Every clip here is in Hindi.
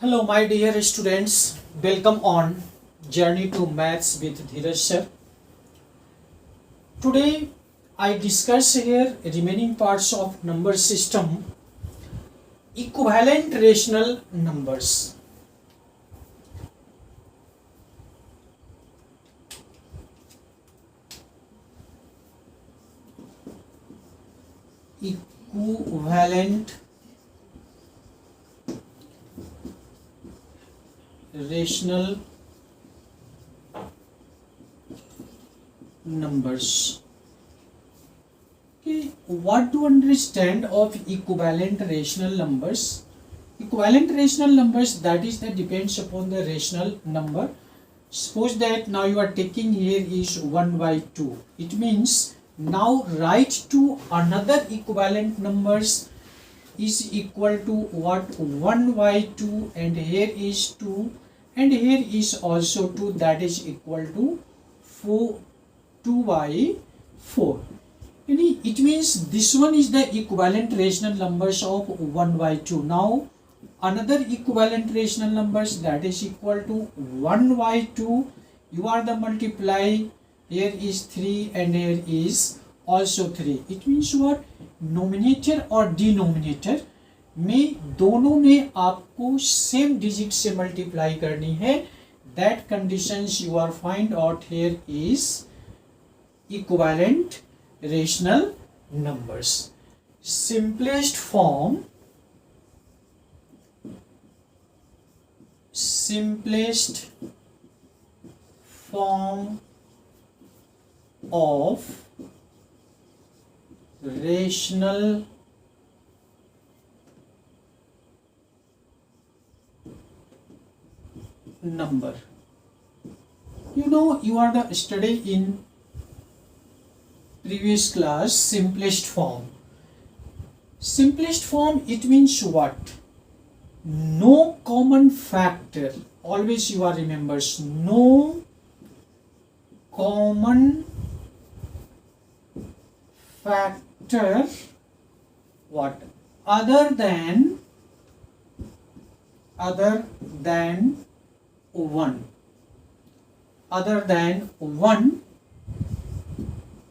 Hello, my dear students. Welcome on Journey to Maths with Dheeraj sir. Today, I discuss here remaining parts of number system, equivalent rational numbers. Equivalent rational numbers. Okay, what to understand of equivalent rational numbers? Equivalent rational numbers, that is that depends upon the rational number. Suppose that now you are taking here is 1 by 2. It means now write to another equivalent numbers is equal to what? 1 by 2, and here is 2 and here is also 2, that is equal to 2 by 4. It means this one is the equivalent rational numbers of 1 by 2. Now another equivalent rational numbers, that is equal to 1 by 2, you are the multiply, here is 3 and here is also 3. It means what? Nominator और डिनोमिनेटर में दोनों में आपको सेम डिजिट से मल्टीप्लाई करनी है. That conditions you are find out here is equivalent rational numbers. simplest form of rational number. You know, you are the study in previous class simplest form. Simplest form, it means what? No common factor. Always you are remembers no common factor what? Other than 1. Other than 1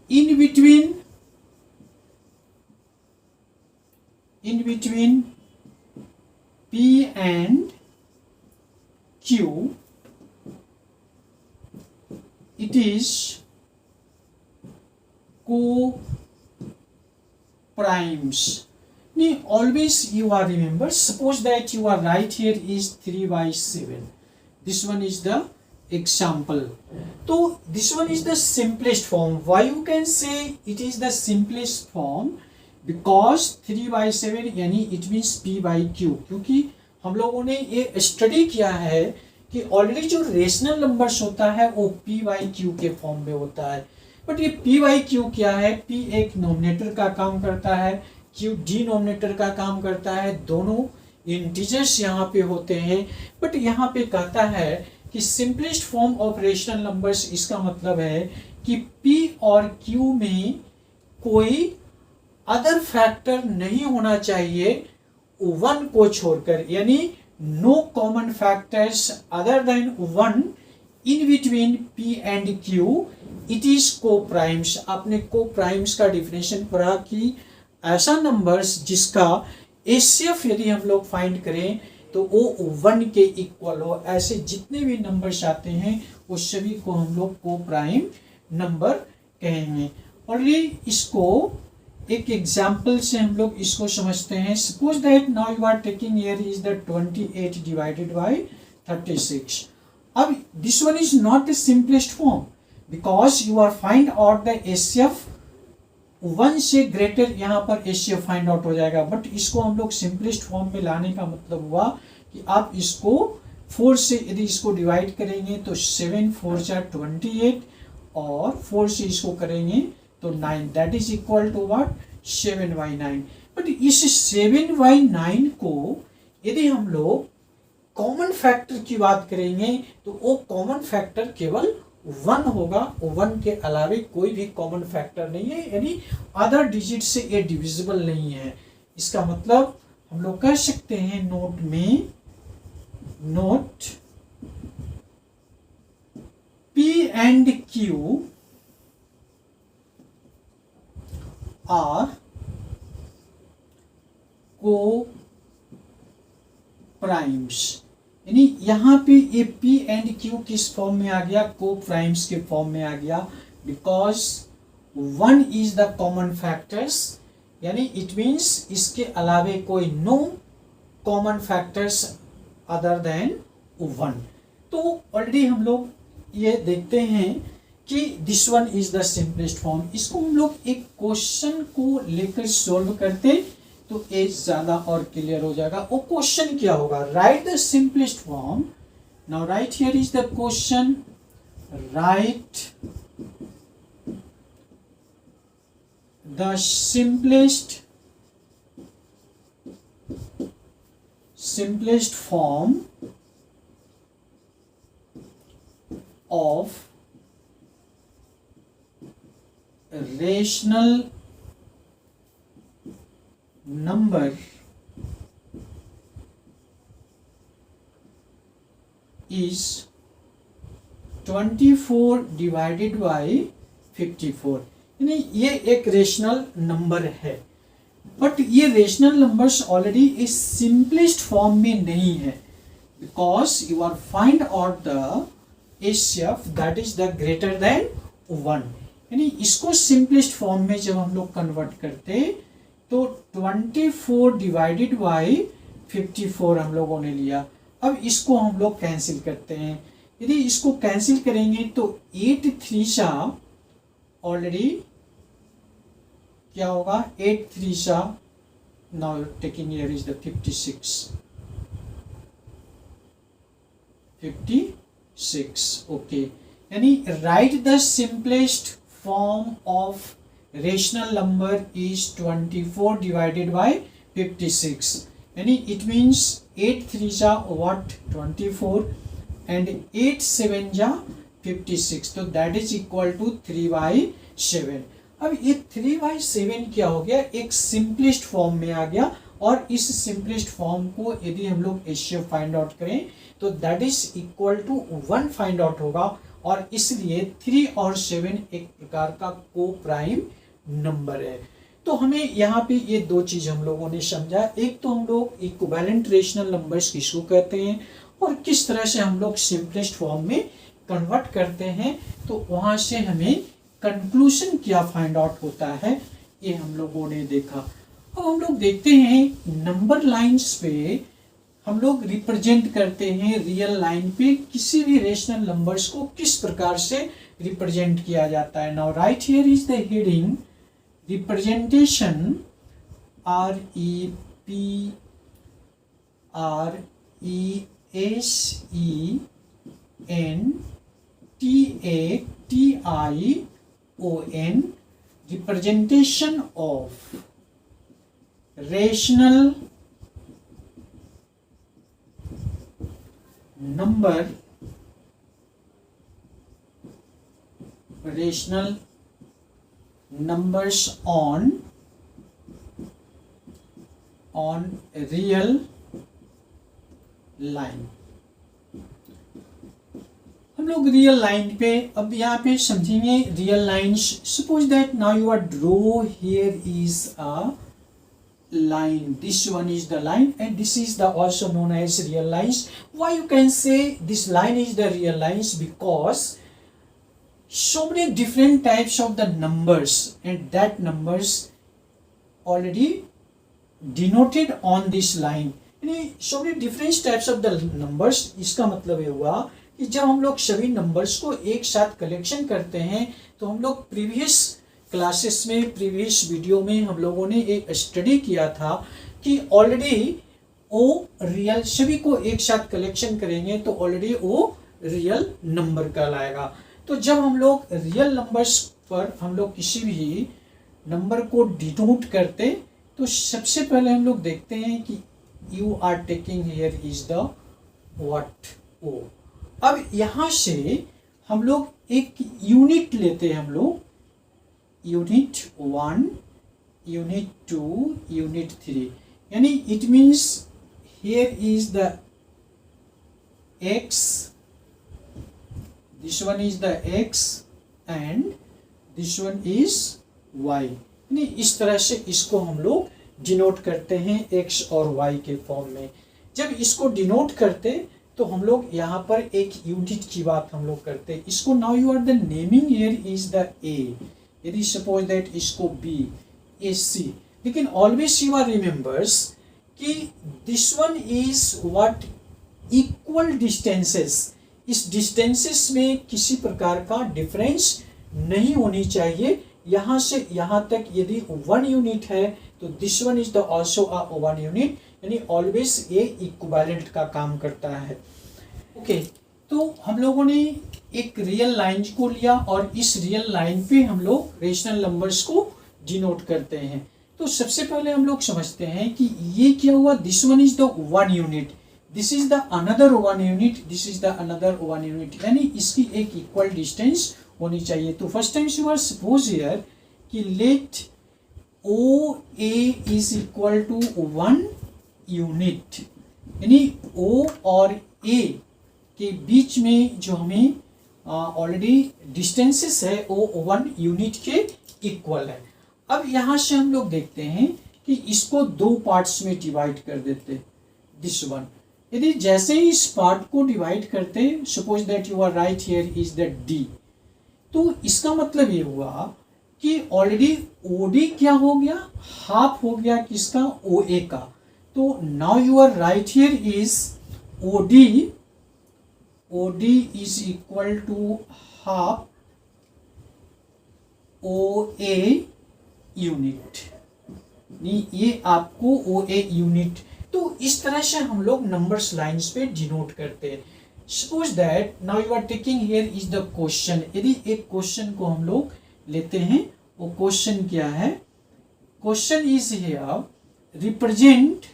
in between P and Q, it is co-primes. Always you are remember, suppose that you are right here is 3 by 7. This one is the example. So this one is the simplest form. Why you can say it is the simplest form? Because 3 by 7 यानी it means P by Q. क्योंकि हम लोगों ने ये स्टडी किया है कि ऑलरेडी जो रेशनल नंबर्स होता है वो P by Q के फॉर्म में होता है. बट ये P by Q क्या है? P एक नोमिनेटर का काम करता है, Q डिनोमिनेटर का काम करता है. दोनों इंटीजर्स यहाँ पे होते हैं. बट यहाँ पे कहता है कि simplest form of rational numbers, इसका मतलब है कि P और Q में कोई अदर फैक्टर नहीं होना चाहिए 1 को छोड़कर, यानी no common factors other than 1 in between P and Q. It is coprimes. आपने को प्राइम्स का डिफिनेशन पढ़ा कि ऐसा नंबर्स जिसका एचसीएफ यदि हम लोग फाइंड करें तो वो 1 के इक्वल हो. ऐसे जितने भी नंबर्स आते हैं वो सभी को हम लोग को प्राइम नंबर कहेंगे. और ये इसको एक एग्जाम्पल से हम लोग इसको समझते हैं. Suppose that now you are taking here is the 28 divided by 36. अब this one is not the simplest form because you are find out the HCF 1 से ग्रेटर, यहाँ पर एचसीएफ फाइंड आउट हो जाएगा. बट इसको हम लोग सिंपलेस्ट फॉर्म में लाने का मतलब हुआ कि आप इसको 4 से यदि इसको डिवाइड करेंगे तो 7 4 जा 28 और 4 से इसको करेंगे तो 9, that is equal to what? 7 by 9. But इस 7 by 9 को यदि हम लोग कॉमन फैक्टर की बात करेंगे तो वो कॉमन फैक्टर केवल 1 होगा. 1 के अलावे कोई भी कॉमन फैक्टर नहीं है, यानी अदर डिजिट से ये डिविजिबल नहीं है. इसका मतलब हम लोग कह सकते हैं नोट में note P and Q are co-primes, यानी यहाँ पे ये P एंड Q किस फॉर्म में आ गया, को प्राइम्स के फॉर्म में आ गया, because one is the common factors, यानी इट मीन्स इसके अलावे कोई no common factors other than one. तो ऑलरेडी हम लोग ये देखते हैं कि this one is the simplest form. इसको हम लोग एक क्वेश्चन को लेकर सॉल्व करते तो ये ज्यादा और क्लियर हो जाएगा। वो क्वेश्चन क्या होगा, right the simplest form. Now right here is the question, right the simplest form of rational number is 24 divided by 54। यानी ये एक रेशनल नंबर है, बट ये रेशनल नंबर्स ऑलरेडी इस सिंपलेस्ट फॉर्म में नहीं है, because you are find out the HCF that is the greater than one. यानी इसको सिंपलेस्ट फॉर्म में जब हम लोग कन्वर्ट करते तो 24 डिवाइडेड बाई 54 हम लोगों ने लिया। अब इसको हम लोग कैंसिल करते हैं, यदि इसको कैंसिल करेंगे तो 8 3 ऑलरेडी क्या होगा, 8 3 now taking here is the 56 okay. यानी right the simplest form of rational number is 24 divided by 56, यानी इट मीन्स 8 3 what 24 and 8 7 56, तो दैट इज इक्वल टू 3/7। अब ये 3/7 क्या हो गया, एक सिंपलेस्ट फॉर्म में आ गया, और इस सिंपलेस्ट फॉर्म को यदि हम लोग एचसीएफ फाइंड आउट करें तो that is equal to 1 find out होगा, और इसलिए 3 और 7 एक प्रकार का को प्राइम नंबर है। तो हमें यहाँ पे ये दो चीज हम लोगों ने समझा, एक तो हम लोग इक्विवेलेंट रेशनल नंबर्स किसको कहते हैं और किस तरह से हम लोग सिंपलेस्ट फॉर्म में कन्वर्ट करते हैं, तो वहां से हमें कंक्लूजन क्या फाइंड आउट होता है ये हम लोगों ने देखा। अब हम लोग देखते हैं नंबर लाइंस पे हम लोग रिप्रेजेंट करते हैं, रियल लाइन पे किसी भी रेशनल नंबर्स को किस प्रकार से रिप्रेजेंट किया जाता है। Now right here is the heading, representation REPRESENTATION, representation of rational numbers on real line। हम लोग रियल लाइन पे अब यहाँ पे समझेंगे real lines. Suppose that now you are draw here is a line, this one is the line and this is the also known as real lines. Why you can say this line is the real lines, because so many different types of the numbers and that numbers already denoted on this line, यानी so many different types of the numbers। इसका मतलब ये हुआ कि जब हम लोग सभी नंबर्स को एक साथ कलेक्शन करते हैं तो हम लोग प्रीवियस क्लासेस में, प्रीवियस वीडियो में हम लोगों ने एक स्टडी किया था कि ऑलरेडी वो रियल, सभी को एक साथ कलेक्शन करेंगे तो ऑलरेडी वो रियल नंबर कहलाएगा। तो जब हम लोग रियल नंबर्स पर हम लोग किसी भी नंबर को डिनोट करते तो सबसे पहले हम लोग देखते हैं कि you are taking here is the what O. अब यहाँ से हम लोग एक यूनिट लेते हैं, हम लोग यूनिट 1, यूनिट 2, यूनिट 3, यानी it means here is the x, this one is the x and this one is y। यानी इस तरह से इसको हम लोग डिनोट करते हैं x और y के फॉर्म में। जब इसको डिनोट करते तो हम लोग यहाँ पर एक यूनिट की बात हम लोग करते हैं। इसको now you are the naming here is the a, यदि सपोज दैट इसको b, a c, लेकिन ऑलवेज यू आर रिमेंबर्स कि this one is what equal distances. इस डिस्टेंसेस में किसी प्रकार का डिफरेंस नहीं होनी चाहिए। यहाँ से यहाँ तक यदि 1 यूनिट है तो this one is the also a 1 unit, यानी ऑलवेज ये इक्विवेलेंट का काम करता है। ओके, तो हम लोगों ने एक रियल लाइन को लिया और इस रियल लाइन पे हम लोग रेशनल नंबर्स को डिनोट करते हैं। तो सबसे पहले हम लोग समझते हैं कि ये क्या हुआ, this one is the 1 unit, this is the another 1 unit, this is the another 1 unit, यानी इसकी एक इक्वल डिस्टेंस होनी चाहिए। तो first time you are suppose here कि let O A is equal to 1 unit, यानी ओ और ए के बीच में जो हमें ऑलरेडी डिस्टेंसेस है वो 1 यूनिट के इक्वल है। अब यहाँ से हम लोग देखते हैं कि इसको 2 पार्ट्स में डिवाइड कर देते, दिस वन। यदि जैसे ही इस पार्ट को डिवाइड करते, suppose that you are right here is the d, तो इसका मतलब ये हुआ कि ऑलरेडी ओडी क्या हो गया, हाफ हो गया किसका, ओ ए का। तो now you are right here is OD, OD is equal to half O A unit, ये आपको ओ ए यूनिट। तो इस तरह से हम लोग नंबर्स लाइंस पे डिनोट करते हैं। Suppose that now you are taking here is the question. यदि एक क्वेश्चन को हम लोग लेते हैं, वो क्वेश्चन क्या है, question is here represent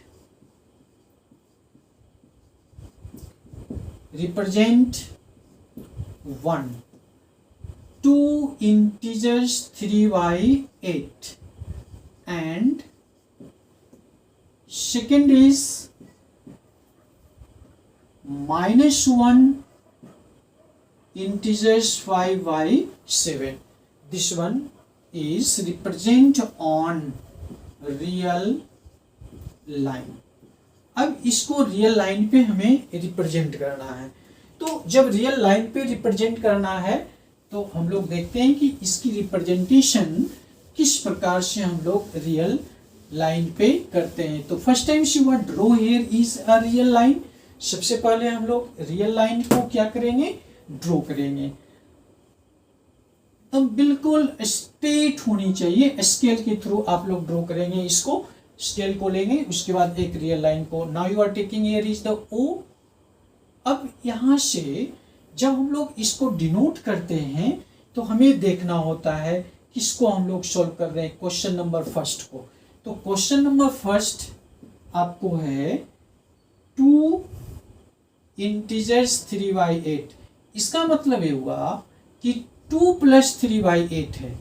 1 2 integers 3/8 and second is -1 integers 5/7. This one is represent on real line. अब इसको रियल लाइन पे हमें रिप्रेजेंट करना है। तो जब रियल लाइन पे रिप्रेजेंट करना है तो हम लोग देखते हैं कि इसकी रिप्रेजेंटेशन किस प्रकार से हम लोग रियल लाइन पे करते हैं। तो first time you are draw here is a real line. सबसे पहले हम लोग रियल लाइन को क्या करेंगे, ड्रॉ करेंगे। तो बिल्कुल स्ट्रेट होनी चाहिए, स्केल के थ्रू आप लोग ड्रॉ करेंगे। इसको स्केल को लेंगे, उसके बाद एक रियल लाइन को। Now you are taking here is the O. अब यहाँ से जब हम लोग इसको डिनोट करते हैं तो हमें देखना होता है किसको हम लोग सॉल्व कर रहे हैं, क्वेश्चन नंबर फर्स्ट को। तो क्वेश्चन नंबर फर्स्ट आपको है 2 इंटीजर्स 3/8। इसका मतलब ये हुआ कि 2 + 3/8 है।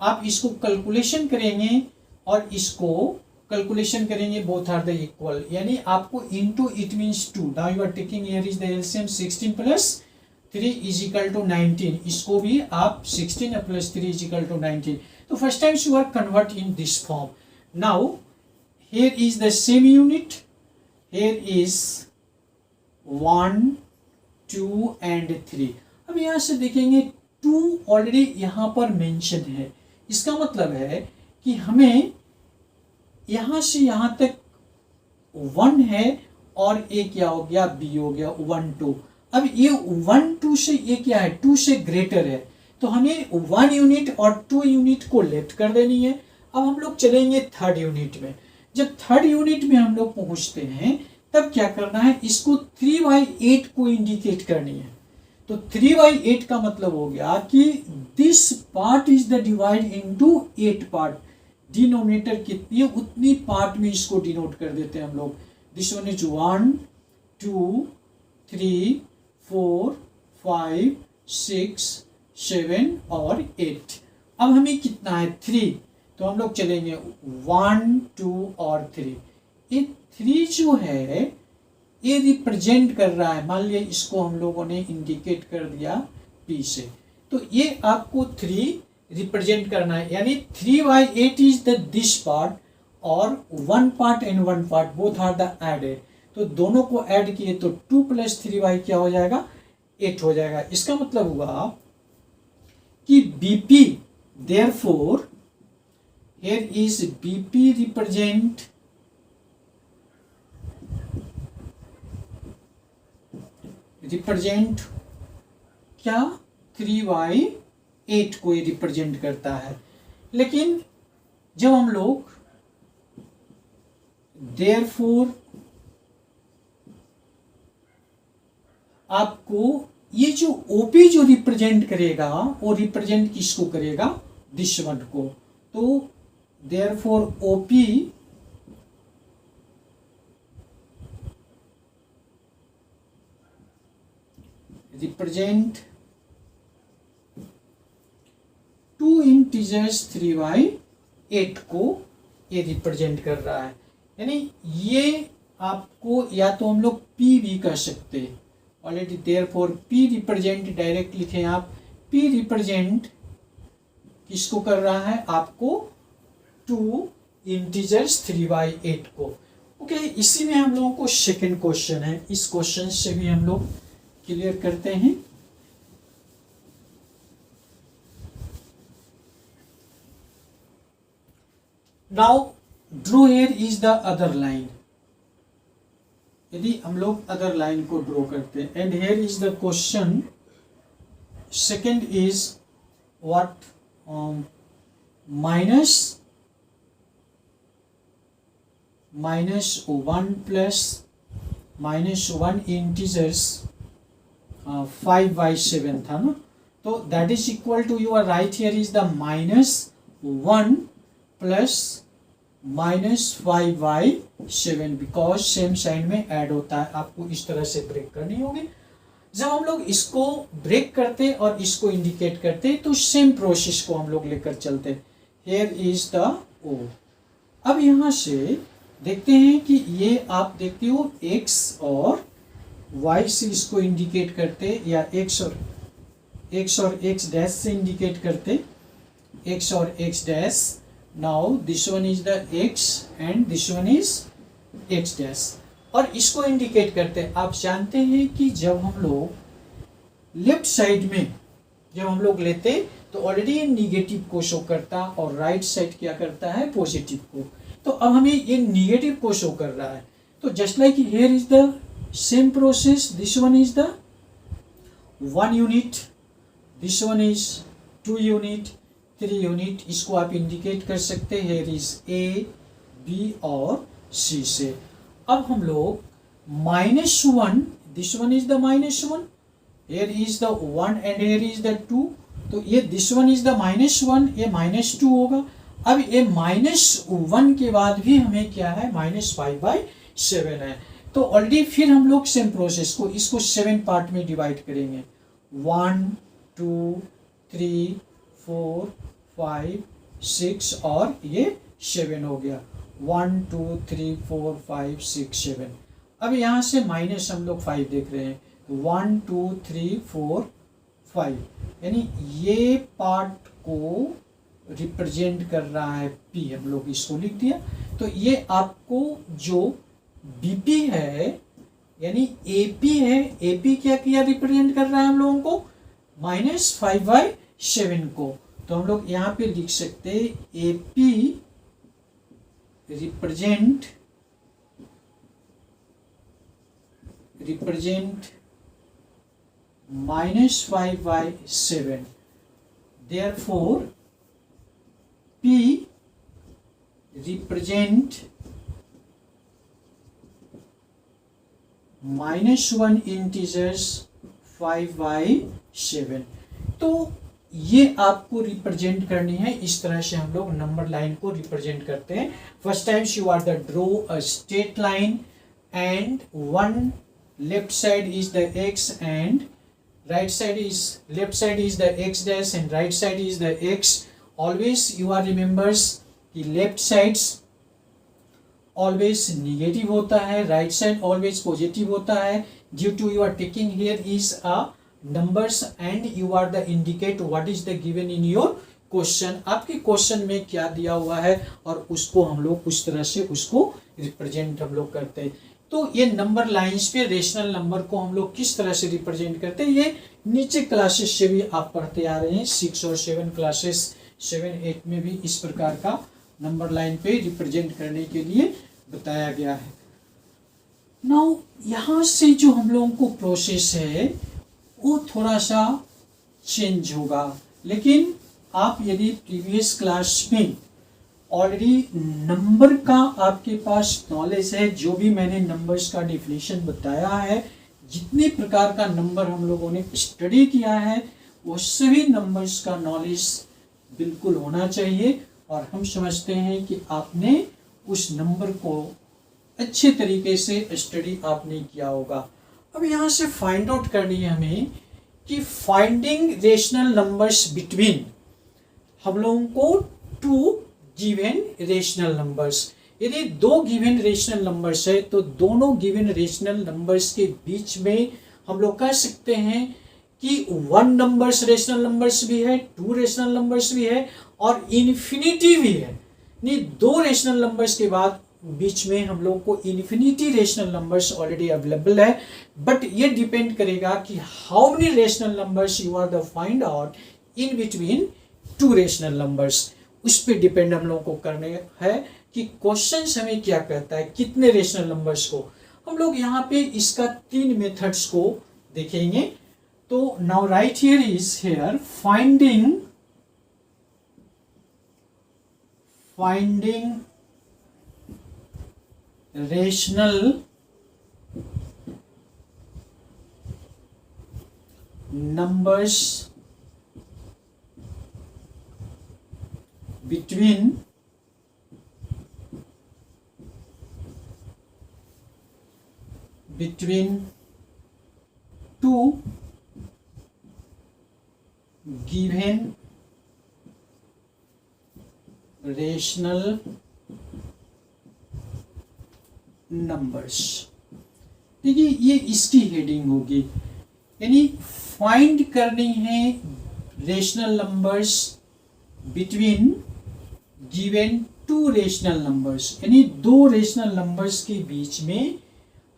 आप इसको कैलकुलेशन करेंगे और इसको कैलकुलेशन करेंगे, बोथ आर द इक्वल, यानी आपको into it means 2। Now you are taking here is the LCM 16 + 3 is equal to 19। इसको भी आप 16 + 3 इज इक्वल टू 19। तो first time you are convert in this form. Now here is the same unit, here is 1 2 and 3। अब यहाँ से देखेंगे 2 ऑलरेडी यहाँ पर मेंशन है। इसका मतलब है कि हमें यहाँ से यहाँ तक 1 है और ए क्या हो गया, बी हो गया 1 2। अब ये 1 2 से ये क्या है, 2 से ग्रेटर है, तो हमें 1 यूनिट और 2 यूनिट को लेफ्ट कर देनी है। अब हम लोग चलेंगे थर्ड यूनिट में। जब थर्ड यूनिट में हम लोग पहुंचते हैं तब क्या करना है, इसको 3/8 को इंडिकेट करनी है। तो 3/8 का मतलब हो गया कि this part is the divide into 8 part. Denominator कितनी है उतनी पार्ट में इसको डिनोट कर देते हैं हम लोग। दिस वन इज 1 2 3 4 5 6 7 और 8। अब हमें कितना है 3, तो हम लोग चलेंगे 1 2 और 3। ये 3 जो है ये रिप्रेजेंट कर रहा है, मान लिया इसको हम लोगों ने इंडिकेट कर दिया P से, तो ये आपको 3 रिप्रेजेंट करना है, यानी 3/8 इज द दिस पार्ट और 1 part and 1 part both are the added, तो दोनों को ऐड किए तो 2 + 3y क्या हो जाएगा, 8 हो जाएगा। इसका मतलब हुआ कि BP, therefore here is BP represent क्या, 3/8 को ये रिप्रेजेंट करता है। लेकिन जब हम लोग therefore आपको ये जो OP जो रिप्रेजेंट करेगा वो रिप्रेजेंट किसको करेगा, दिस वन को, तो therefore OP रिप्रेजेंट 2 इंटीजर्स 3/8 को ये रिप्रेजेंट कर रहा है। यानी ये आपको या तो हम लोग P भी कर सकते हैं already, therefore P represent direct लिखें आप, P रिप्रेजेंट किसको कर रहा है, आपको 2 इंटीजर्स 3/8 को। ओके, इसी में हम लोगों को सेकंड क्वेश्चन है, इस क्वेश्चन से भी हम लोग क्लियर करते हैं। Now draw here is the other line, यदि हम लोग अदर लाइन को ड्रॉ करते हैं, and here is the question, second is what, -1 plus -1 integers 5/7 था ना, तो that is equal to, you are right here is the -1 plus -5/7, because same sign में ऐड होता है, आपको इस तरह से ब्रेक करनी होगी। जब हम लोग इसको ब्रेक करते और इसको इंडिकेट करते तो सेम प्रोसेस को हम लोग लेकर चलते। Here is the O। अब यहाँ से देखते हैं कि ये आप देखते हो x और y से इसको इंडिकेट करते, या x और x डैश से इंडिकेट करते, x और x dash. Now this one is the x and this one is x dash, और इसको इंडिकेट करते। आप जानते हैं कि जब हम लोग लेफ्ट साइड में जब हम लोग लेते तो ऑलरेडी ये निगेटिव को शो करता और राइट साइड क्या करता है, पॉजिटिव को। तो अब हमें ये निगेटिव को शो कर रहा है, तो just like here is the same process, this one is the 1 unit, this one is 2 unit, 3 unit, इसको आप इंडिकेट कर सकते हैं हियर इज A, B और C से। अब हम लोग -1, this one is the -1, here is the 1 and here is the 2, तो ये दिस वन इज द -1, ये -2 होगा। अब ये -1 के बाद भी हमें क्या है, -5/7 है, तो ऑलरेडी फिर हम लोग सेम प्रोसेस को इसको 7 पार्ट में डिवाइड करेंगे, 1 2 3 4 5 6 और ये 7 हो गया, 1 2 3 4 5 6 7। अब यहाँ से माइनस हम लोग 5 देख रहे हैं, 1 2 3 4 5, यानी ये पार्ट को रिप्रेजेंट कर रहा है P, हम लोग इसको लिख दिया। तो ये आपको जो BP है यानी AP है, AP क्या किया, रिप्रेजेंट कर रहा है हम लोगों को -5/7 को। तो हम लोग यहाँ पे लिख सकते हैं AP represent -5/7, therefore P represent -1 integers 5/7। तो ये आपको रिप्रेजेंट करनी है, इस तरह से हम लोग नंबर लाइन को रिप्रेजेंट करते हैं। First time you are the draw a straight line and one left side is the x and right side is left side is the x dash and right side is the x. Always you are remembers the left sides always negative होता है, राइट साइड ऑलवेज पॉजिटिव होता है। Due to you are taking here is a numbers and you are the indicate what is the given in your question. आपके क्वेश्चन में क्या दिया हुआ है और उसको हम लोग उस तरह से उसको रिप्रेजेंट हम लोग करते हैं। तो ये नंबर लाइंस पे रेशनल नंबर को हम लोग किस तरह से रिप्रेजेंट करते हैं, ये नीचे क्लासेस से भी आप पढ़ते आ रहे हैं। 6 और 7 क्लासेस 7, 8 में भी इस प्रकार का नंबर लाइन पे रिप्रेजेंट करने के लिए बताया गया है। नाउ यहाँ से जो हम लोगों को प्रोसेस है वो थोड़ा सा चेंज होगा, लेकिन आप यदि प्रीवियस क्लास में ऑलरेडी नंबर का आपके पास नॉलेज है, जो भी मैंने नंबर्स का डिफिनेशन बताया है, जितने प्रकार का नंबर हम लोगों ने स्टडी किया है, वो सभी नंबर्स का नॉलेज बिल्कुल होना चाहिए। और हम समझते हैं कि आपने उस नंबर को अच्छे तरीके से स्टडी आपने किया होगा। अब यहाँ से फाइंड आउट करनी है हमें कि फाइंडिंग रेशनल नंबर्स बिटवीन हम लोगों को टू गिवन रेशनल नंबर्स। यदि दो गिवन रेशनल नंबर्स है तो दोनों गिवन रेशनल नंबर्स के बीच में हम लोग कह सकते हैं कि 1 नंबर्स रेशनल नंबर्स भी है, 2 रेशनल नंबर्स भी है और इन्फिनिटी भी है। नहीं, 2 रेशनल नंबर्स के बाद बीच में हम लोग को infinity rational numbers already available है। बट ये डिपेंड करेगा कि how many rational numbers you are the find out in between 2 rational numbers. उस पर डिपेंड हम लोगों को करने है कि क्वेश्चन हमें क्या कहता है, कितने रेशनल नंबर्स को। हम लोग यहाँ पे इसका 3 मेथड्स को देखेंगे। तो now right here is here finding rational numbers between two given rational numbers। देखिए ये इसकी हेडिंग होगी, यानी फाइंड करनी है rational numbers between given 2 rational numbers, यानी 2 रेशनल नंबर्स के बीच में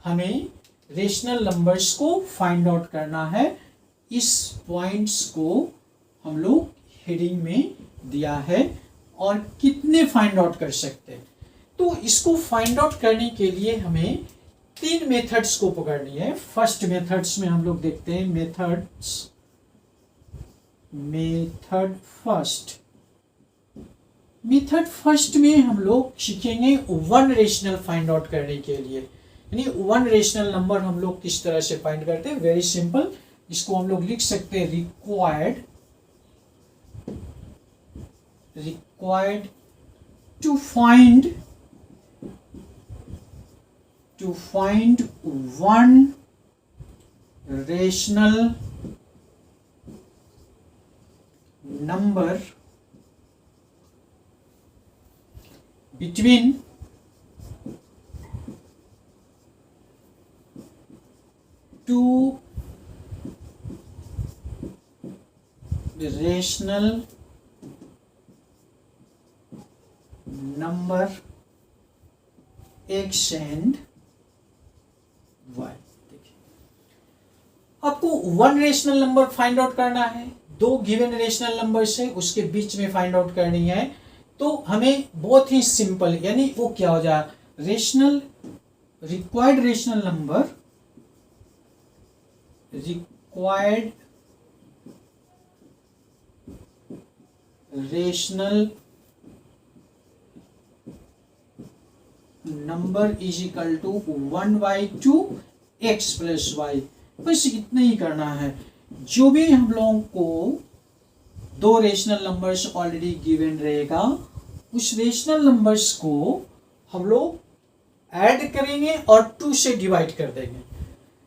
हमें रेशनल नंबर्स को फाइंड आउट करना है। इस पॉइंट्स को हम लोग हेडिंग में दिया है और कितने फाइंड आउट कर सकते हैं। तो इसको फाइंड आउट करने के लिए हमें 3 मेथड्स को पकड़नी है। फर्स्ट मेथड्स में हम लोग देखते हैं मेथड फर्स्ट में हम लोग सीखेंगे 1 रेशनल फाइंड आउट करने के लिए, यानी 1 रेशनल नंबर हम लोग किस तरह से फाइंड करते हैं। वेरी सिंपल, इसको हम लोग लिख सकते हैं required to find 1 rational number between 2 rational number x and y। आपको 1 रेशनल नंबर फाइंड आउट करना है, 2 गिवन रेशनल नंबर से उसके बीच में फाइंड आउट करनी है। तो हमें बहुत ही सिंपल, यानी वो क्या हो जाए, required rational number is equal to 1/2 x plus y। बस इतना ही करना है। जो भी हम लोगों को 2 रेशनल नंबर्स ऑलरेडी गिवन रहेगा, उस रेशनल नंबर्स को हम लोग ऐड करेंगे और 2 से डिवाइड कर देंगे,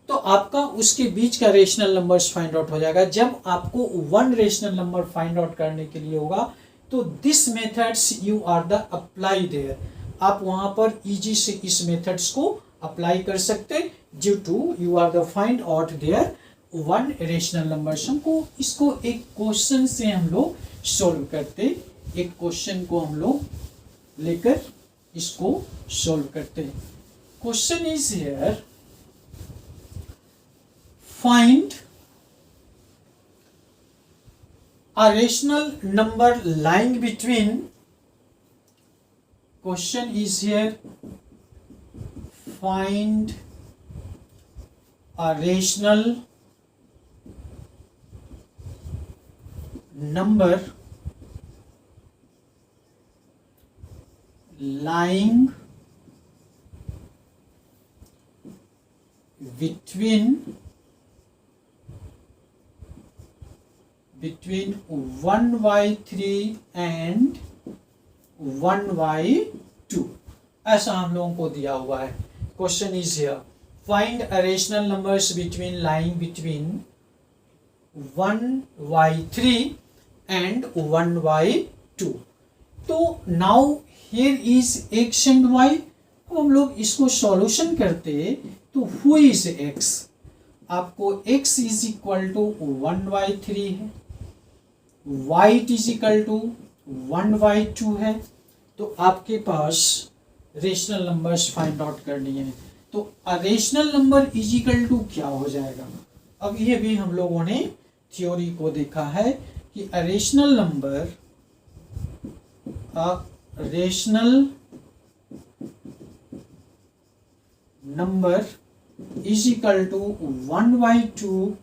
तो आपका उसके बीच का रेशनल नंबर्स फाइंड आउट हो जाएगा। जब आपको 1 रेशनल नंबर फाइंड आउट करने के लिए होगा तो this methods you are the apply there. आप वहां पर इजी से इस मेथड्स को अप्लाई कर सकते due to you are the find out there one rational numbers. हमको इसको एक क्वेश्चन से हम लोग सॉल्व करते, एक क्वेश्चन को हम लोग लेकर इसको सॉल्व करते। Question is here, find a rational number lying between, question is here, find a rational number lying between 1/3 and 1/2। ऐसा हम लोगों को दिया हुआ है। Question is here, find a rational numbers between lying between 1/3 and 1/2। तो now here is x and y। अब हम लोग इसको सॉल्यूशन करते तो हु इज x, आपको x इज इक्वल टू 1/3 है, y इज इक्वल टू 1/2 है। तो आपके पास रेशनल नंबर्स फाइंड आउट करनी है। तो rational number is equal to क्या हो जाएगा? अब ये भी हम लोगों ने थ्योरी को देखा है कि rational number is equal to 1/2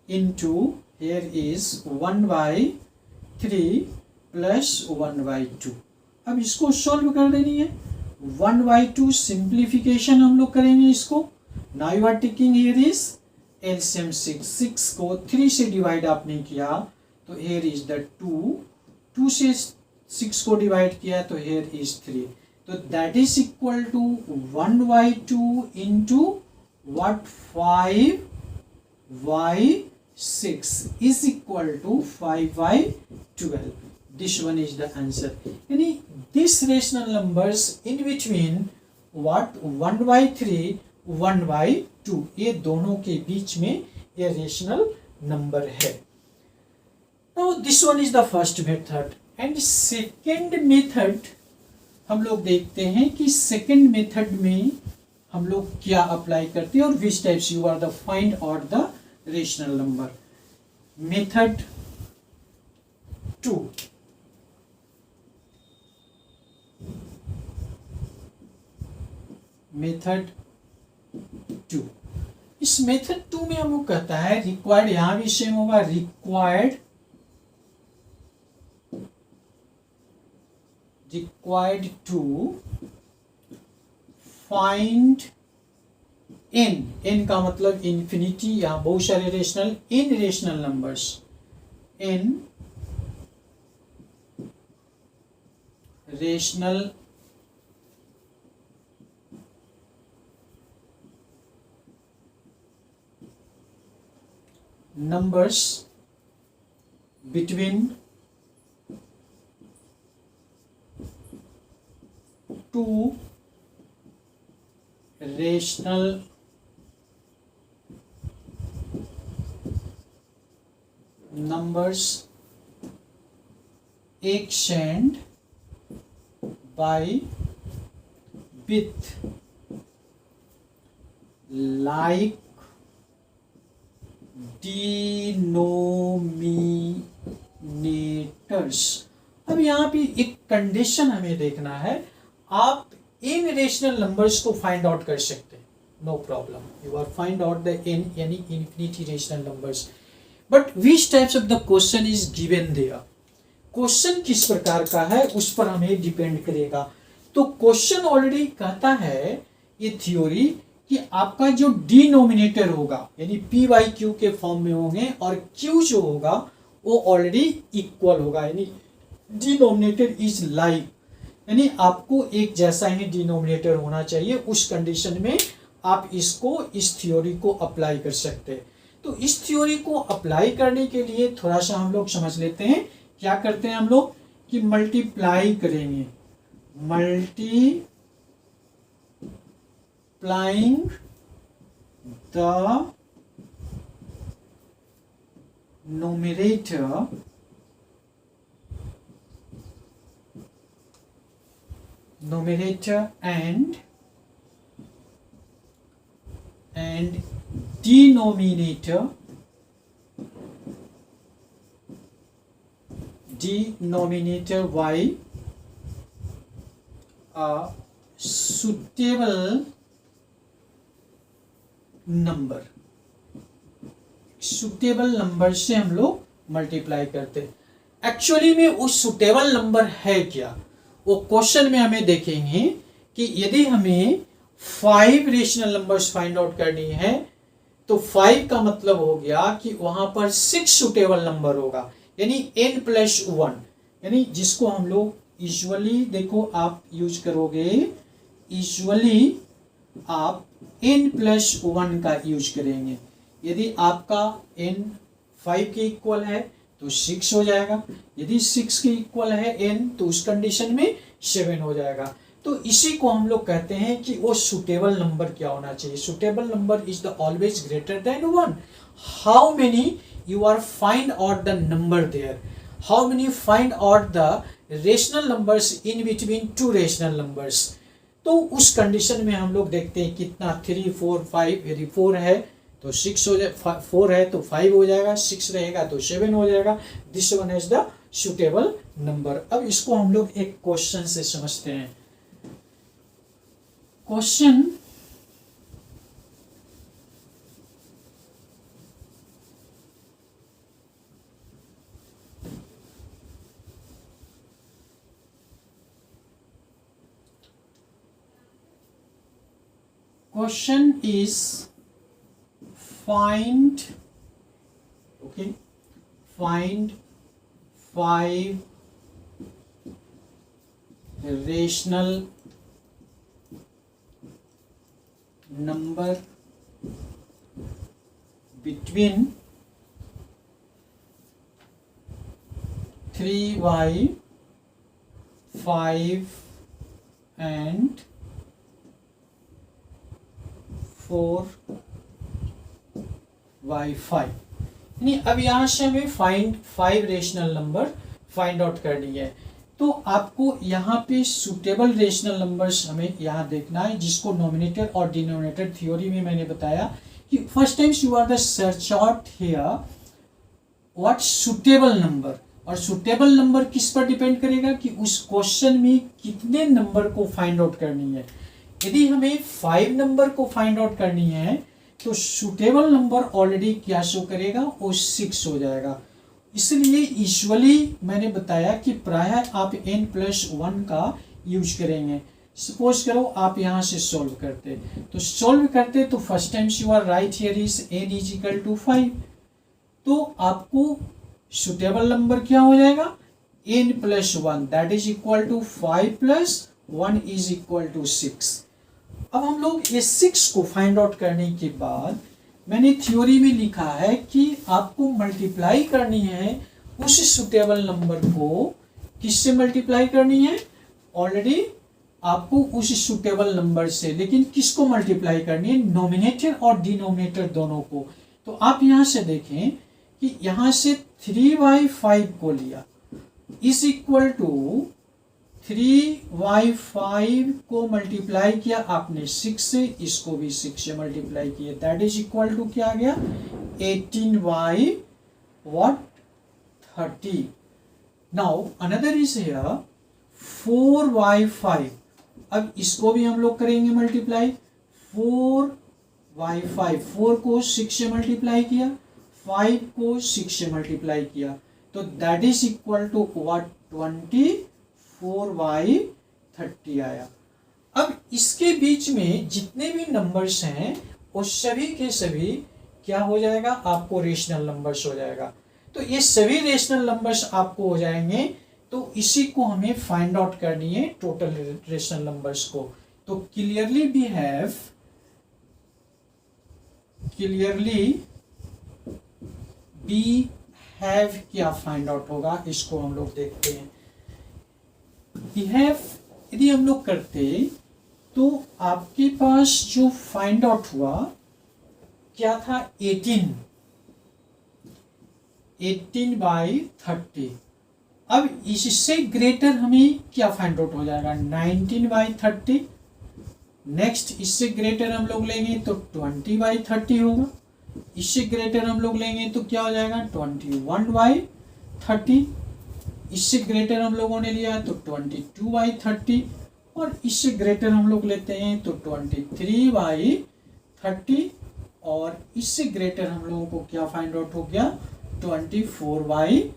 into here is 1/3 plus 1/2। अब इसको सॉल्व कर देनी है। 1/2 सिंप्लीफिकेशन हम लोग करेंगे इसको। Now you are taking here is LCM 6 को 3 से डिवाइड आपने किया तो हियर इज द 2 से 6 को डिवाइड किया तो हियर इज 3। तो that is equal to 1/2 into what 5/6 is equal to 5/12। This one is the answer। यानी this rational numbers in between what 1/3 1/2, ये दोनों के बीच में ये रेशनल नंबर है। Now this one is the first method and second method हम लोग देखते हैं कि सेकेंड मेथड में हम लोग क्या अप्लाई करते हैं और which types you are the find out the rational number. Method 2, method 2, इस मेथड 2 में हम लोग कहता है रिक्वायर्ड, यहां भी सेम होगा, रिक्वायर्ड to find n का मतलब इन्फिनिटी, यहाँ बहुत सारे रेशनल, इन rational numbers, n rational numbers between 2 rational numbers extend by with like डिनोमिनेटर्स। अब यहाँ पे एक कंडीशन हमें देखना है, आप इन रेशनल नंबर्स को फाइंड आउट कर सकते हैं, no problem, you are find out the n यानी infinity rational numbers, but which types of the question is given there. Question किस प्रकार का है उस पर हमें डिपेंड करेगा। तो क्वेश्चन ऑलरेडी कहता है ये थ्योरी कि आपका जो डिनोमिनेटर होगा यानी पी बाई क्यू के फॉर्म में होंगे और क्यू जो होगा वो ऑलरेडी इक्वल होगा, यानी डिनोमिनेटर इज लाइक, यानी आपको एक जैसा ही डिनोमिनेटर होना चाहिए। उस कंडीशन में आप इसको, इस थ्योरी को अप्लाई कर सकते हैं। तो इस थ्योरी को अप्लाई करने के लिए थोड़ा सा हम लोग समझ लेते हैं क्या करते हैं हम लोग कि मल्टीप्लाई करेंगे, multiplying the numerator and denominator by a suitable number से हम लोग मल्टीप्लाई करते हैं। एक्चुअली में वो सुटेबल नंबर है क्या, वो क्वेश्चन में हमें देखेंगे कि यदि हमें 5 रेशनल नंबर्स फाइंड आउट करनी है तो 5 का मतलब हो गया कि वहां पर 6 सुटेबल नंबर होगा, यानी n+1, यानी जिसको हम लोग यूजुअली देखो आप यूज करोगे, यूजुअली आप n+1 का यूज करेंगे। यदि आपका n 5 के इक्वल है तो 6 हो जाएगा, यदि 6 के इक्वल है n तो उस कंडीशन में 7 हो जाएगा। तो इसी को हम लोग कहते हैं कि वो सुटेबल नंबर क्या होना चाहिए। Suitable number is the always greater than 1। How many you are find out the number there, how many find out the rational numbers in between two rational numbers। तो उस कंडीशन में हम लोग देखते हैं कितना 3 4 5, यदि 4 है तो 6 हो जाए, 4 है तो 5 हो जाएगा, 6 रहेगा तो 7 हो जाएगा। This one is the suitable number. अब इसको हम लोग एक क्वेश्चन से समझते हैं। Question is find 5 rational number between 3y5 and 4y5। यानी अब यहां से हमें find 5 rational number find out करनी है। तो आपको यहाँ पे सुटेबल रेशनल नंबर्स हमें यहाँ देखना है, जिसको नोमिनेटर और डिनोमिनेटर थ्योरी में मैंने बताया कि first times you are the search out here what suitable number. और सुटेबल नंबर किस पर डिपेंड करेगा कि उस क्वेश्चन में कितने नंबर को फाइंड आउट करनी है। यदि हमें 5 नंबर को फाइंड आउट करनी है तो सुटेबल नंबर ऑलरेडी क्या शो करेगा, वो 6 हो जाएगा। इसलिए यूजुअली मैंने बताया कि प्रायः आप n+1 का यूज करेंगे। सपोज करो आप यहाँ से सॉल्व करते तो first times you are right here is n = 5। तो आपको सुटेबल नंबर क्या हो जाएगा, n+1 that is equal to 5 + 1 is equal to 6। अब हम लोग ये 6 को फाइंड आउट करने के बाद मैंने थ्योरी में लिखा है कि आपको मल्टीप्लाई करनी है उस सुटेबल नंबर को। किससे मल्टीप्लाई करनी है, ऑलरेडी आपको उस सुटेबल नंबर से, लेकिन किसको मल्टीप्लाई करनी है, नोमिनेटर और डिनोमिनेटर दोनों को। तो आप यहां से देखें कि यहां से 3y5 को लिया इज इक्वल टू 3y5 को मल्टीप्लाई किया आपने 6 से, इसको भी 6 से मल्टीप्लाई किया, दैट इज इक्वल टू क्या आ गया 18y30। Now another is here 4y5। अब इसको भी हम लोग करेंगे मल्टीप्लाई। 4y5, 4 को 6 से मल्टीप्लाई किया, 5 को 6 से मल्टीप्लाई किया, तो that is equal to what 24y30 आया। अब इसके बीच में जितने भी नंबर्स हैं वो सभी के सभी क्या हो जाएगा, आपको रेशनल नंबर्स हो जाएगा। तो ये सभी रेशनल नंबर्स आपको हो जाएंगे। तो इसी को हमें फाइंड आउट करनी है टोटल रेशनल नंबर्स को। तो क्लियरली बी हैव क्या फाइंड आउट होगा, इसको हम लोग देखते हैं। We have यदि हम लोग करते तो आपके पास जो फाइंड आउट हुआ क्या था, 18/30। अब इससे ग्रेटर हमें क्या फाइंड आउट हो जाएगा, 19/30। नेक्स्ट इससे ग्रेटर हम लोग लेंगे तो 20/30 होगा। इससे ग्रेटर हम लोग लेंगे तो क्या हो जाएगा, 21/30। इससे ग्रेटर हम लोगों ने लिया तो 22/30, और इससे ग्रेटर हम लोग लेते हैं तो 23/30, और इससे ग्रेटर हम लोगों को क्या फाइंड आउट हो गया, 24/30।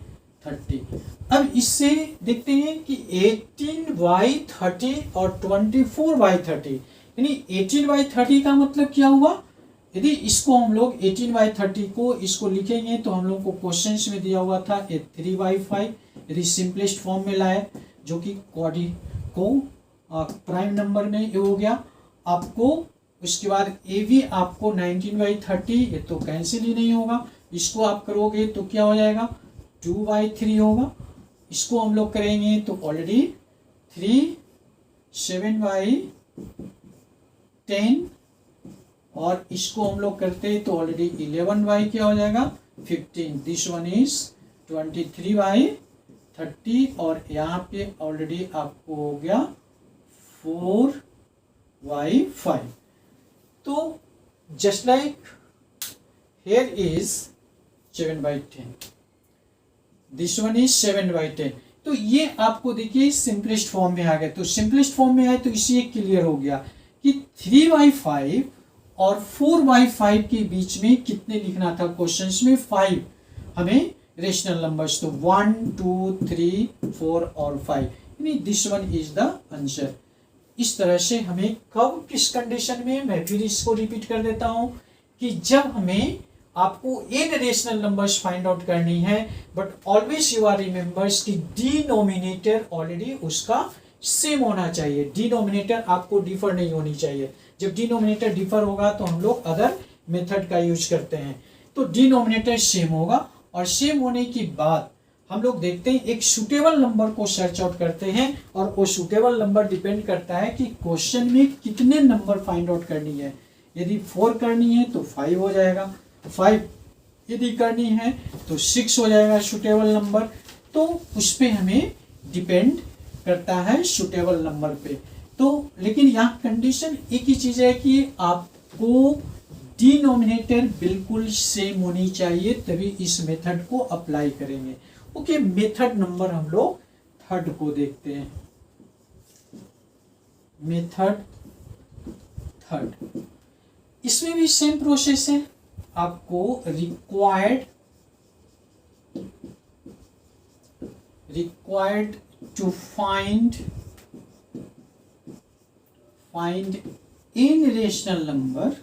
अब इससे देखते हैं कि 18/30 और 24/30, यानी 18/30 का मतलब क्या हुआ। यदि इसको हम लोग 18/30 को इसको लिखेंगे तो हम लोग को क्वेश्चन में दिया हुआ था 3/5। यदि सिंपलेस्ट फॉर्म में लाए जो कि क्वाड्री को प्राइम नंबर में ये हो गया आपको। उसके बाद ए भी आपको 19/30, ये तो कैंसिल ही नहीं होगा। इसको आप करोगे तो क्या हो जाएगा, 2/3 होगा। इसको हम लोग करेंगे तो ऑलरेडी 3, 7/10, और इसको हम लोग करते हैं तो ऑलरेडी 11 क्या हो जाएगा, 15। दिस वन इज 23/30, और यहाँ पे ऑलरेडी आपको हो गया 4/5। तो just like here is 7/10, this one is 7/10। तो ये आपको देखिए सिंपलेस्ट फॉर्म में आ गया। तो सिंपलेस्ट फॉर्म में आए तो इसी एक क्लियर हो गया कि 3/5 और 4/5 के बीच में कितने लिखना था। क्वेश्चंस में 5 हमें रेशनल नंबर्स, तो 1, 2, 3, 4 और 5, यानी this one is the answer. इस तरह से हमें कब किस कंडीशन में, मैं फिर इसको रिपीट कर देता हूं कि जब हमें आपको n rational numbers find out करनी है, but always you are remembers कि डिनोमिनेटर ऑलरेडी उसका सेम होना चाहिए। डिनोमिनेटर आपको डिफर नहीं होनी चाहिए। जब डिनोमिनेटर डिफर होगा तो हम लोग अदर मेथड का यूज करते हैं। तो डिनोमिनेटर सेम होगा, और सेम होने के बाद हम लोग देखते हैं एक सुटेबल नंबर को सर्च आउट करते हैं, और वो सुटेबल नंबर डिपेंड करता है कि क्वेश्चन में कितने नंबर फाइंड आउट करनी है। यदि 4 करनी है तो 5 हो जाएगा, 5 यदि करनी है तो 6 हो जाएगा सुटेबल नंबर। तो उस पर हमें डिपेंड करता है सुटेबल नंबर पे। तो लेकिन यहाँ कंडीशन एक ही चीज है कि आपको डिनोमिनेटर बिल्कुल सेम होनी चाहिए, तभी इस मेथड को अप्लाई करेंगे। ओके, मेथड नंबर हम लोग 3rd को देखते हैं। मेथड 3rd, इसमें भी सेम प्रोसेस है। आपको required to find in rational number,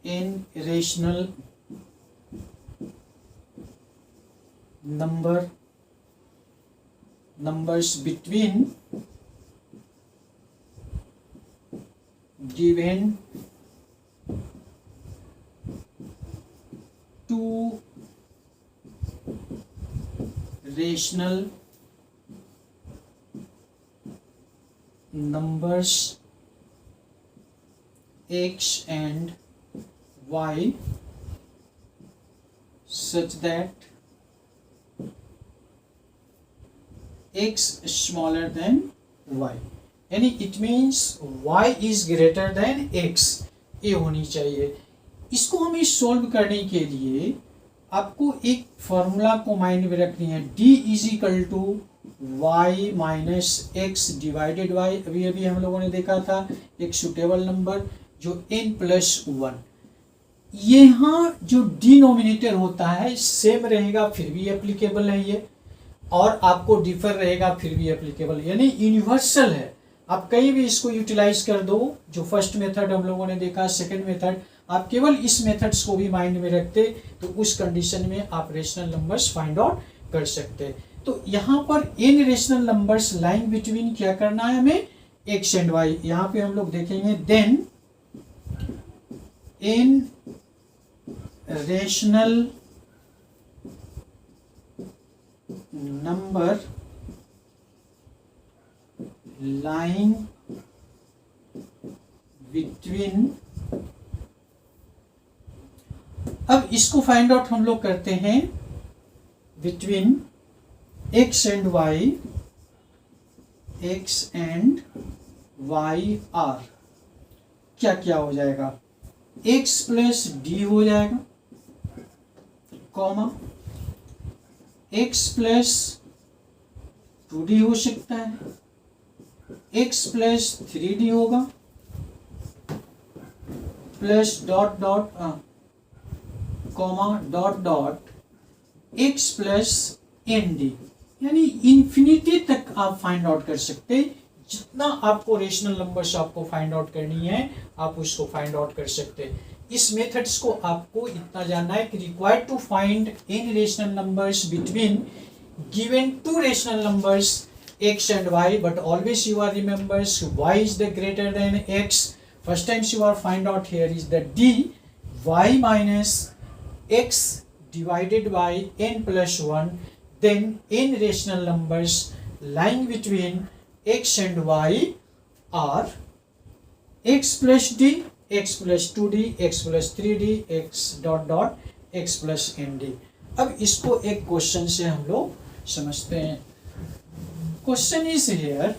in rational numbers between given two rational numbers x and y such that x smaller than y, यानी it means y is greater than x, ये होनी चाहिए। इसको हमें सोल्व करने के लिए आपको एक फॉर्मूला को माइंड में रखनी है, d is equal to y minus x divided y। अभी अभी हम लोगों ने देखा था एक सुटेबल नंबर जो n+1। यहाँ जो डिनोमिनेटर होता है सेम रहेगा फिर भी एप्लीकेबल है ये, और आपको डिफर रहेगा फिर भी एप्लीकेबल, यानी यूनिवर्सल है। आप कहीं भी इसको यूटिलाइज कर दो। जो फर्स्ट मेथड हम लोगों ने देखा, सेकंड मेथड, आप केवल इस मेथड्स को भी माइंड में रखते तो उस कंडीशन में आप रेशनल नंबर्स फाइंड आउट कर सकते। तो यहाँ पर n rational numbers line between क्या करना है हमें, x एंड y। यहाँ पे हम लोग देखेंगे then n rational number line between, अब इसको फाइंड आउट हम लोग करते हैं between x and y, x and y are. क्या क्या हो जाएगा, x प्लस डी हो जाएगा, कॉमा x प्लस 2d हो सकता है, x प्लस 3d होगा, plus dot dot comma dot dot x plus n d, यानी इंफिनिटी तक आप फाइंड आउट कर सकते हैं। जितना आपको रेशनल नंबर्स आपको फाइंड आउट करनी है आप उसको फाइंड आउट कर सकते हैं। इस मेथड्स को आपको इतना जानना है कि required to find an rational numbers between given two rational numbers x and y, but always you are remembers y is the greater than x. First times you are find out here is the d y minus x divided by n plus 1, then n rational numbers lying between x and y are x plus d, x plus 2d, x plus 3d, x dot dot x plus nd। अब इसको एक क्वेश्चन से हम लोग समझते हैं। Question is here,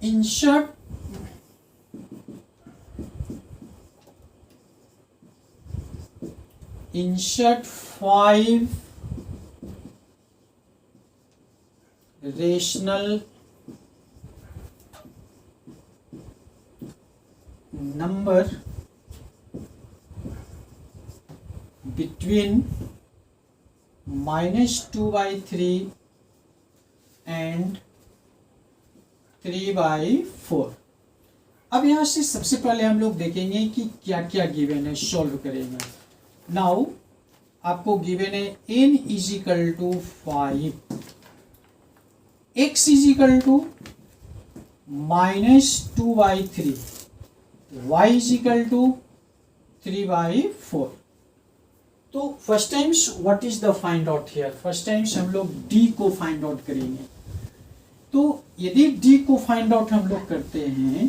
insert insert 5 rational number between -2/3 and 3/4। अब यहाँ से सबसे पहले हम लोग देखेंगे कि क्या क्या गिवन है, सॉल्व करेंगे। नाउ आपको गिवन है n is equal to 5, x is equal to -2/3, y is equal to 3/4। तो first times what is the find out here, first times हम लोग d को फाइंड आउट करेंगे। तो यदि d को फाइंड आउट हम लोग करते हैं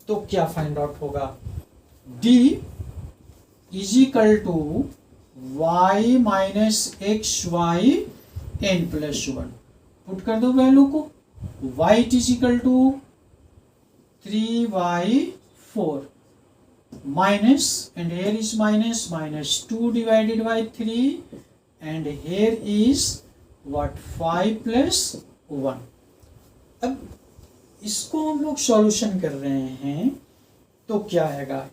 तो क्या फाइंड आउट होगा, d is equal to y minus x y n plus 1। Put कर दो वैल्यू को, y is equal to 3/4 minus, and here is minus 2 divided by 3, and here is what 5 plus 1। अब इसको हम लोग सॉल्यूशन कर रहे हैं तो क्या आएगा,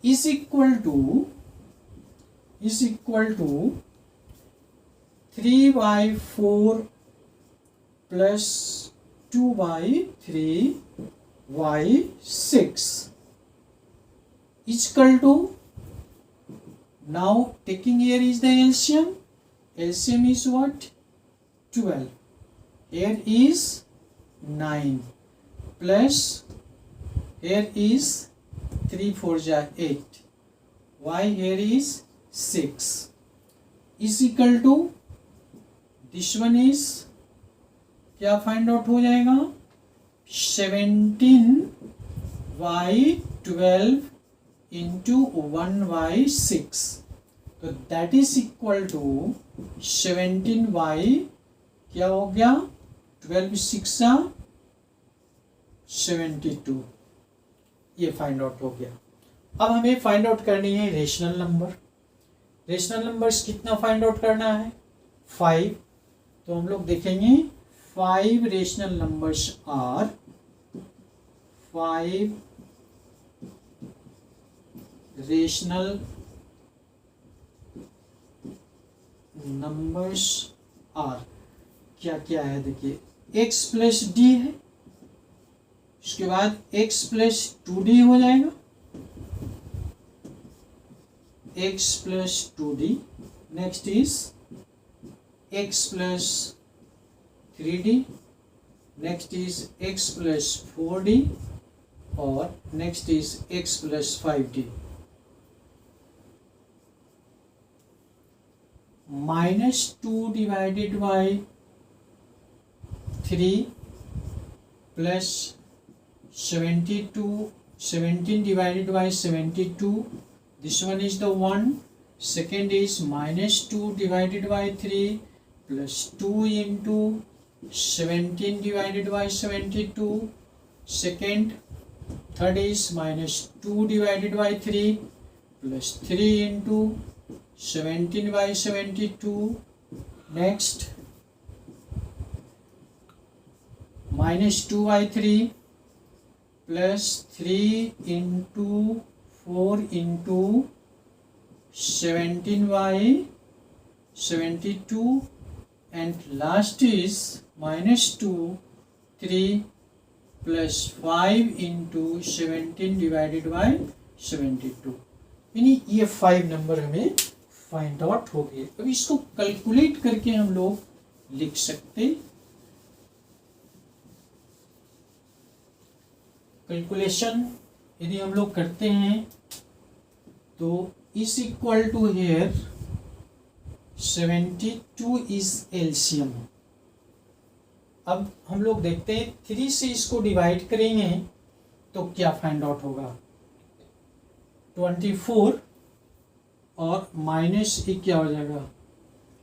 is equal to 3/4 plus 2/3/6 is equal to, now taking here is the LCM, LCM is what 12, here is 9 plus here is 3 4 8, y here is 6 is equal to, this one is क्या फाइंड आउट हो जाएगा 17/12 into 1/6, तो दैट इज इक्वल टू 17 क्या हो गया 12 6 72, ये फाइंड आउट हो गया। अब हमें फाइंड आउट करनी है रेशनल नंबर। रेशनल नंबर्स कितना फाइंड आउट करना है 5, तो हम लोग देखेंगे 5 rational numbers are 5 rational numbers are क्या क्या है, देखिए x प्लस डी है, उसके बाद x प्लस 2d हो जाएगा, x plus 2d, next is x plus 3d, next is x plus 4d, और next is x plus 5t minus 2 divided by 3 plus 17 divided by 72. This one is the 1. Second is minus 2 divided by 3 plus 2 into 17 divided by 72. Second. Third is minus 2 divided by 3 plus 3 into 17 by 72. Next. Minus 2 by 3 plus 3 into 4 into 17 by 72 and last is minus 2 3 plus 5 into 17 divided by 72 यानी ये 5 नंबर हमें फाइंड आउट हो गए। अब इसको कैलकुलेट करके हम लोग लिख सकते। कैलकुलेशन यदि हम लोग करते हैं तो is equal to here 72 is LCM. अब हम लोग देखते हैं 3 से इसको डिवाइड करेंगे तो क्या फाइंड आउट होगा। 24 और माइनस ये क्या हो जाएगा,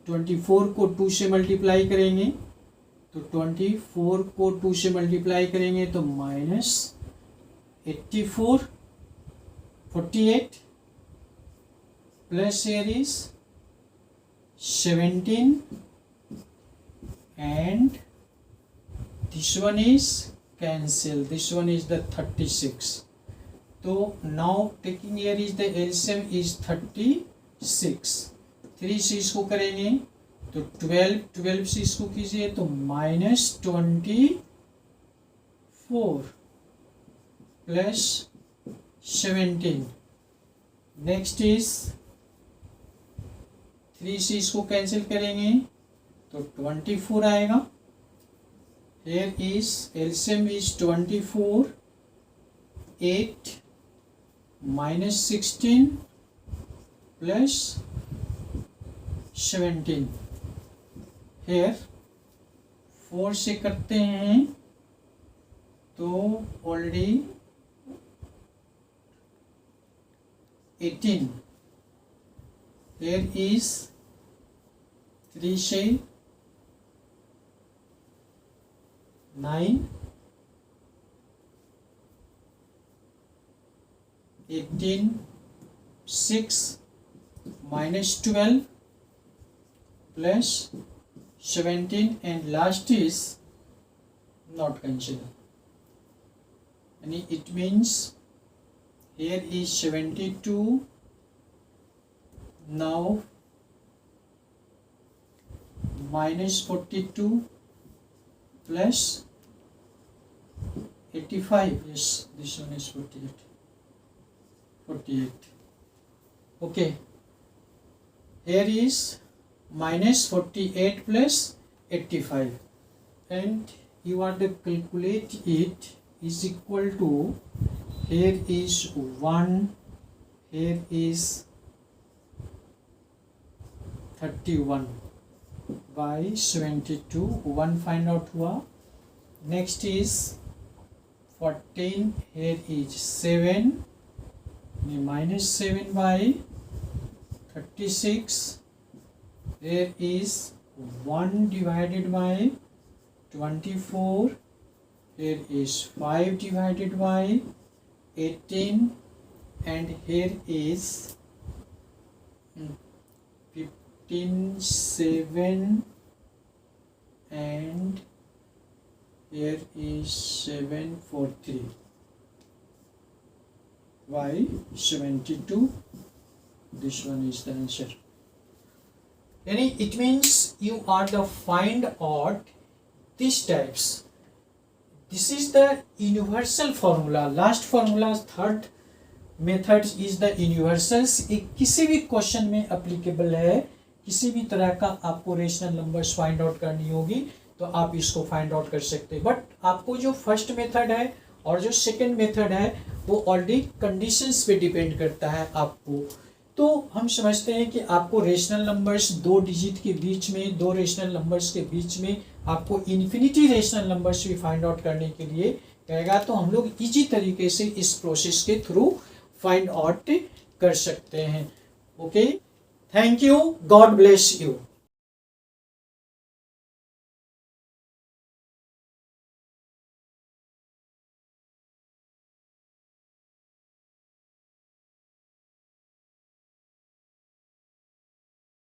24 को 2 से मल्टीप्लाई करेंगे तो 24 को 2 से मल्टीप्लाई करेंगे तो minus 84 48 plus here is 17 and this one is cancel, this one is the 36. So now taking here is the LCM is 36. 3 से इसको करेंगे तो 12 से इसको कीजिए तो माइनस 24 प्लस 17। नेक्स्ट इज 3 से इसको कैंसिल करेंगे तो 24 आएगा। Here is LCM is 24 8 minus 16 plus 17। Here 4 से करते हैं तो ऑलरेडी 18। Here is 3 से 9 18 6 minus 12 plus 17 and last is not considered. And it means here is 72. Now minus 42 plus 85. Yes, this one is 48. 48. Okay. Here is minus 48 plus 85, and you want to calculate it is equal to, here is 1, here is 31 by 72, 1 find out हुआ। Next is 14, here is 7, minus 7 by 36, here is 1 divided by 24, here is 5 divided by 18, and here is 15 7 and here is 743 by 72. This one is the answer. Yani it means you are the find out these types. This is the universal formula. Last formula, third method is the universals. एक किसी भी क्वेश्चन में applicable है, किसी भी तरह का आपको रेशनल नंबर्स फाइंड आउट करनी होगी तो आप इसको फाइंड आउट कर सकते हैं। बट आपको जो फर्स्ट मेथड है और जो सेकंड मेथड है वो ऑलरेडी कंडीशंस पे डिपेंड करता है आपको। तो हम समझते हैं कि आपको रेशनल नंबर्स दो डिजिट के बीच में, दो रेशनल नंबर्स के बीच में आपको इन्फिनिटी रेशनल नंबर्स भी फाइंड आउट करने के लिए कहेगा, तो हम लोग इजी तरीके से इस प्रोसेस के थ्रू फाइंड आउट कर सकते हैं। Okay, thank you, God bless you.